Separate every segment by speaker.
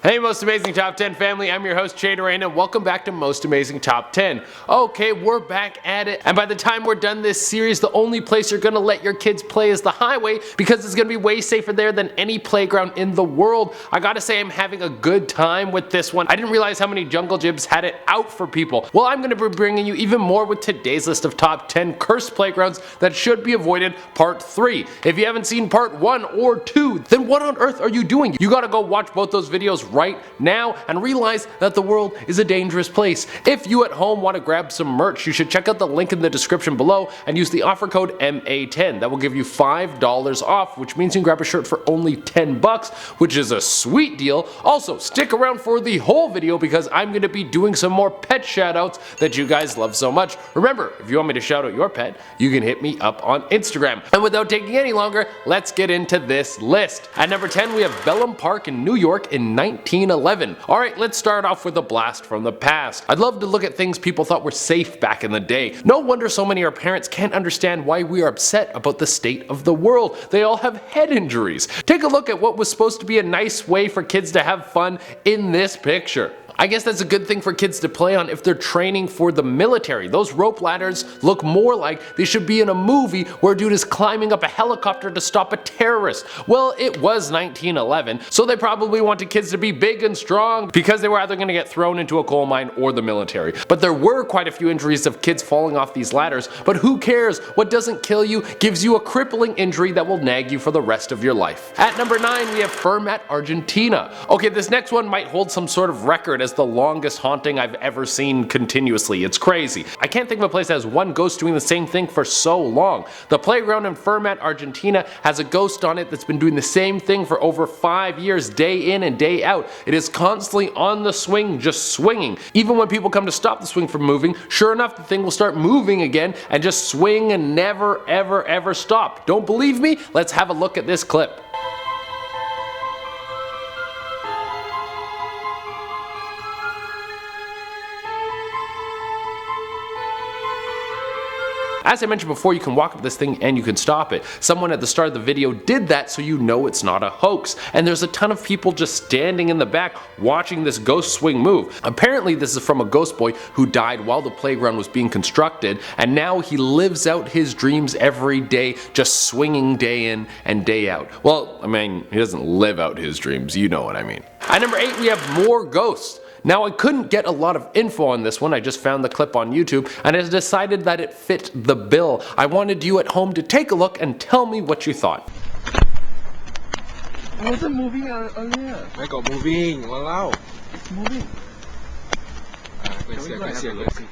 Speaker 1: Hey Most Amazing Top 10 family, I'm your host Jay Durain and welcome back to Most Amazing Top 10. Okay, we're back at it, and by the time we're done this series, the only place you're gonna let your kids play is the highway because it's gonna be way safer there than any playground in the world. I gotta say I'm having a good time with this one. I didn't realize how many jungle gyms had it out for people. Well, I'm gonna be bringing you even more with today's list of top 10 cursed playgrounds that should be avoided, part 3. If you haven't seen part 1 or 2, then what on earth are you doing? You gotta go watch both those videos right now and realize that the world is a dangerous place. If you at home want to grab some merch, you should check out the link in the description below and use the offer code MA10. That will give you $5 off, which means you can grab a shirt for only 10 bucks, which is a sweet deal. Also, stick around for the whole video because I'm going to be doing some more pet shoutouts that you guys love so much. Remember, if you want me to shout out your pet, you can hit me up on Instagram. And without taking any longer, let's get into this list. At number 10, we have PELLHAM Park in New York in 1911. Alright, let's start off with a blast from the past. I'd love to look at things people thought were safe back in the day. No wonder so many of our parents can't understand why we are upset about the state of the world. They all have head injuries. Take a look at what was supposed to be a nice way for kids to have fun in this picture. I guess that's a good thing for kids to play on if they're training for the military. Those rope ladders look more like they should be in a movie where a dude is climbing up a helicopter to stop a terrorist. Well, it was 1911, so they probably wanted kids to be big and strong because they were either going to get thrown into a coal mine or the military. But there were quite a few injuries of kids falling off these ladders, but who cares? What doesn't kill you gives you a crippling injury that will nag you for the rest of your life. At number 9, we have FIRMAT, Argentina. Okay, this next one might hold some sort of record as the longest haunting I've ever seen continuously. It's crazy. I can't think of a place that has one ghost doing the same thing for so long. The playground in FIRMAT, Argentina has a ghost on it that's been doing the same thing for over 5 years, day in and day out. It is constantly on the swing, just swinging. Even when people come to stop the swing from moving, sure enough the thing will start moving again and just swing and never ever stop. Don't believe me? Let's have a look at this clip. As I mentioned before, you can walk up this thing and you can stop it. Someone at the start of the video did that so you know it's not a hoax. And there's a ton of people just standing in the back watching this ghost swing move. Apparently this is from a ghost boy who died while the playground was being constructed, and now he lives out his dreams every day, just swinging day in and day out. Well, I mean, he doesn't live out his dreams, you know what I mean. At number 8, we have more ghosts. Now, I couldn't get a lot of info on this one. I just found the clip on YouTube and I decided that it fit the bill. I wanted you at home to take a look and tell me what you thought.
Speaker 2: It wasn't moving earlier.
Speaker 3: I got moving, walao.
Speaker 2: It's moving.
Speaker 3: Let's see.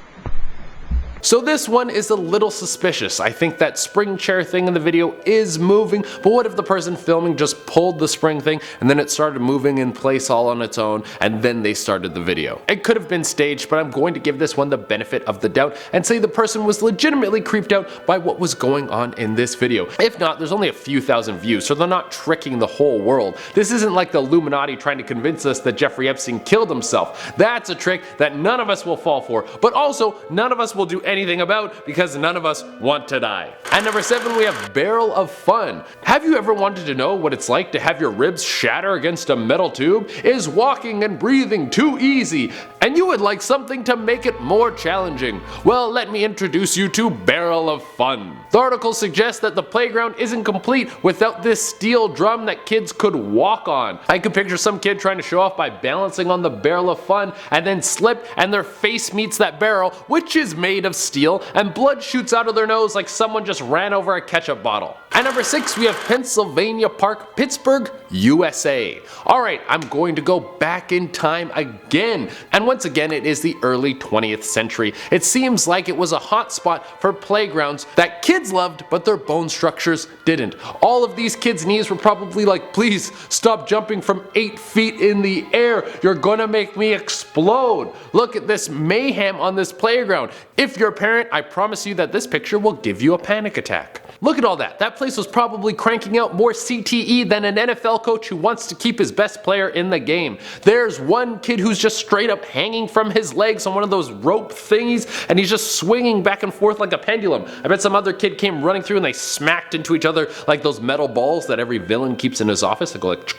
Speaker 1: So this one is a little suspicious. I think that spring chair thing in the video is moving, but what if the person filming just pulled the spring thing and then it started moving in place all on its own and then they started the video? It could have been staged, but I'm going to give this one the benefit of the doubt and say the person was legitimately creeped out by what was going on in this video. If not, there's only a few thousand views, so they're not tricking the whole world. This isn't like the Illuminati trying to convince us that Jeffrey Epstein killed himself. That's a trick that none of us will fall for, but also none of us will do anything about because none of us want to die. At number 7, we have Barrel of Fun. Have you ever wanted to know what it's like to have your ribs shatter against a metal tube? Is walking and breathing too easy and you would like something to make it more challenging? Well, let me introduce you to Barrel of Fun. The article suggests that the playground isn't complete without this steel drum that kids could walk on. I could picture some kid trying to show off by balancing on the Barrel of Fun and then slip and their face meets that barrel, which is made of steel, and blood shoots out of their nose like someone just ran over a ketchup bottle. At number 6, we have Pennsylvania Park, Pittsburgh, USA. Alright, I'm going to go back in time again. And once again, it is the early 20th century. It seems like it was a hot spot for playgrounds that kids loved, but their bone structures didn't. All of these kids' knees were probably like, please stop jumping from 8 feet in the air. You're gonna make me explode. Look at this mayhem on this playground. If you're a parent, I promise you that this picture will give you a panic attack. Look at all that. That place was probably cranking out more CTE than an NFL coach who wants to keep his best player in the game. There's one kid who's just straight up hanging from his legs on one of those rope thingies and he's just swinging back and forth like a pendulum. I bet some other kid came running through and they smacked into each other like those metal balls that every villain keeps in his office that go like.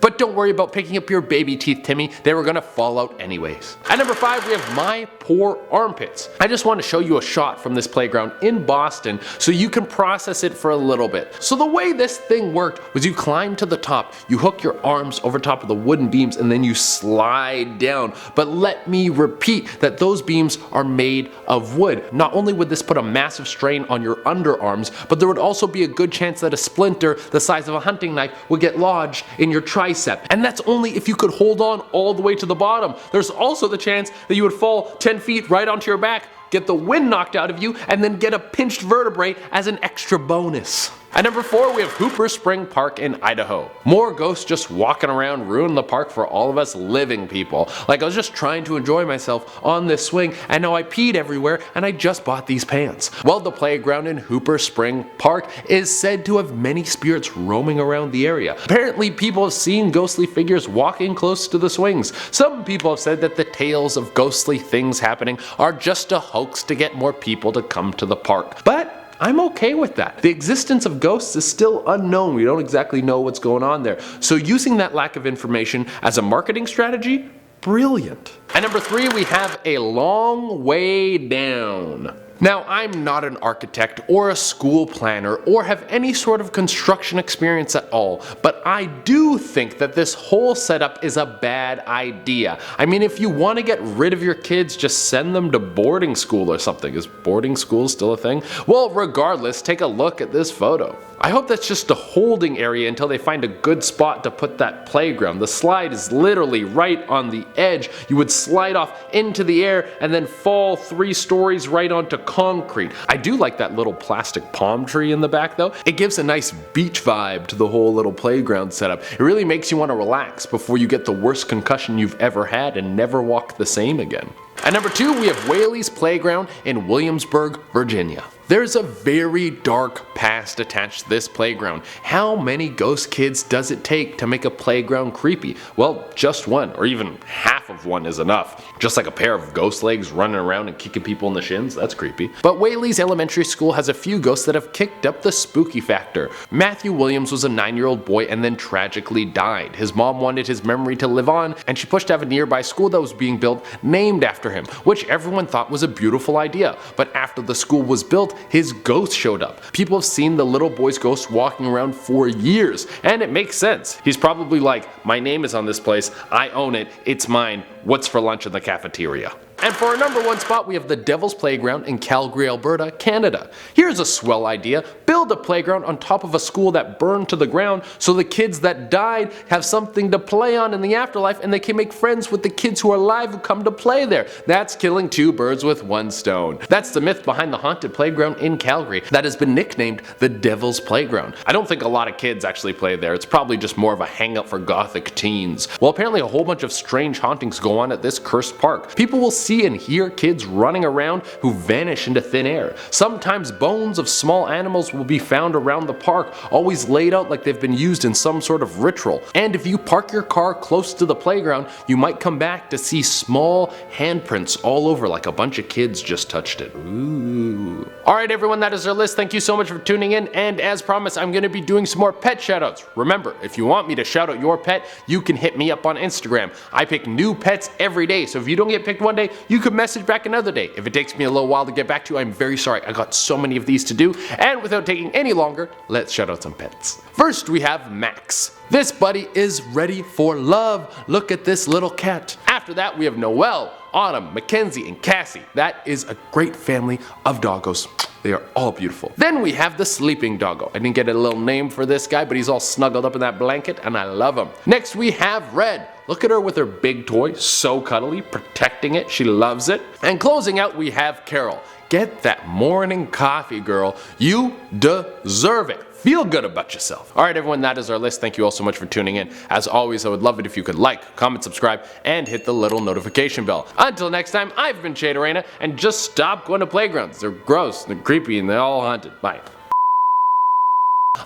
Speaker 1: But But don't worry about picking up your baby teeth, Timmy. They were gonna fall out anyways. At number 5, we have my poor armpits. I just want to show you a shot from this playground in Boston so you can process it for a little bit. So the way this thing worked was you climb to the top, you hook your arms over top of the wooden beams, and then you slide down. But let me repeat that those beams are made of wood. Not only would this put a massive strain on your underarms, but there would also be a good chance that a splinter the size of a hunting knife would get lodged in your tricep. And that's only if you could hold on all the way to the bottom. There's also the chance that you would fall 10 feet right onto your back, get the wind knocked out of you, and then get a pinched vertebrae as an extra bonus. At number 4, we have Hooper Spring Park in Idaho. More ghosts just walking around ruining the park for all of us living people. Like I was just trying to enjoy myself on this swing, and now I peed everywhere, and I just bought these pants. Well, the playground in Hooper Spring Park is said to have many spirits roaming around the area. Apparently, people have seen ghostly figures walking close to the swings. Some people have said that the tales of ghostly things happening are just a hoax to get more people to come to the park. But I'm okay with that. The existence of ghosts is still unknown. We don't exactly know what's going on there. So using that lack of information as a marketing strategy, brilliant. At number 3, we have A Long Way Down. Now, I'm not an architect or a school planner or have any sort of construction experience at all, but I do think that this whole setup is a bad idea. I mean, if you want to get rid of your kids, just send them to boarding school or something. Is boarding school still a thing? Well, regardless, take a look at this photo. I hope that's just a holding area until they find a good spot to put that playground. The slide is literally right on the edge. You would slide off into the air and then fall 3 stories right onto concrete. I do like that little plastic palm tree in the back though. It gives a nice beach vibe to the whole little playground setup. It really makes you want to relax before you get the worst concussion you've ever had and never walk the same again. At number 2, we have Whaley's Playground in Williamsburg, Virginia. There's a very dark past attached to this playground. How many ghost kids does it take to make a playground creepy? Well, just one, or even half of one is enough. Just like a pair of ghost legs running around and kicking people in the shins, that's creepy. But Whaley's Elementary School has a few ghosts that have kicked up the spooky factor. Matthew Williams was a 9-year-old boy and then tragically died. His mom wanted his memory to live on, and she pushed to have a nearby school that was being built named after him, which everyone thought was a beautiful idea. But after the school was built, his ghost showed up. People have seen the little boy's ghost walking around for years, and it makes sense. He's probably like, my name is on this place, I own it, it's mine, what's for lunch in the cafeteria? And for our number 1 spot, we have the Devil's Playground in Calgary, Alberta, Canada. Here's a swell idea. Build a playground on top of a school that burned to the ground so the kids that died have something to play on in the afterlife, and they can make friends with the kids who are alive who come to play there. That's killing 2 birds with 1 stone. That's the myth behind the haunted playground in Calgary that has been nicknamed the Devil's Playground. I don't think a lot of kids actually play there. It's probably just more of a hangout for gothic teens. Well, apparently a whole bunch of strange hauntings go on at this cursed park. People will see and hear kids running around who vanish into thin air. Sometimes bones of small animals will be found around the park, always laid out like they've been used in some sort of ritual. And if you park your car close to the playground, you might come back to see small handprints all over like a bunch of kids just touched it. Ooh. Alright everyone, that is our list. Thank you so much for tuning in, and as promised, I'm going to be doing some more pet shoutouts. Remember, if you want me to shout out your pet, you can hit me up on Instagram. I pick new pets every day, so if you don't get picked one day, you can message back another day. If it takes me a little while to get back to you, I'm very sorry. I got so many of these to do, and without taking any longer, let's shout out some pets. First, we have Max. This buddy is ready for love. Look at this little cat. After that, we have Noelle, Autumn, Mackenzie, and Cassie. That is a great family of doggos. They are all beautiful. Then we have the sleeping doggo. I didn't get a little name for this guy, but he's all snuggled up in that blanket, and I love him. Next, we have Red. Look at her with her big toy, so cuddly, protecting it. She loves it. And closing out, we have Carol. Get that morning coffee, girl. You deserve it. Feel good about yourself. Alright everyone, that is our list. Thank you all so much for tuning in. As always, I would love it if you could like, comment, subscribe, and hit the little notification bell. Until next time, I've been Shade and just stop going to playgrounds. They're gross, they're creepy, and they're all haunted. Bye.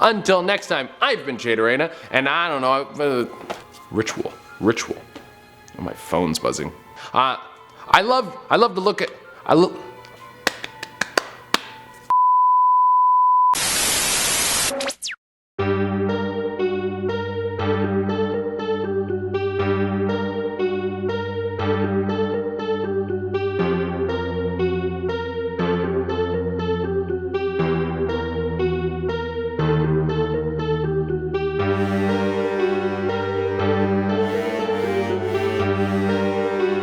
Speaker 1: Until next time, I've been Shade and I don't know, ritual. Oh, my phone's buzzing. I love to look at,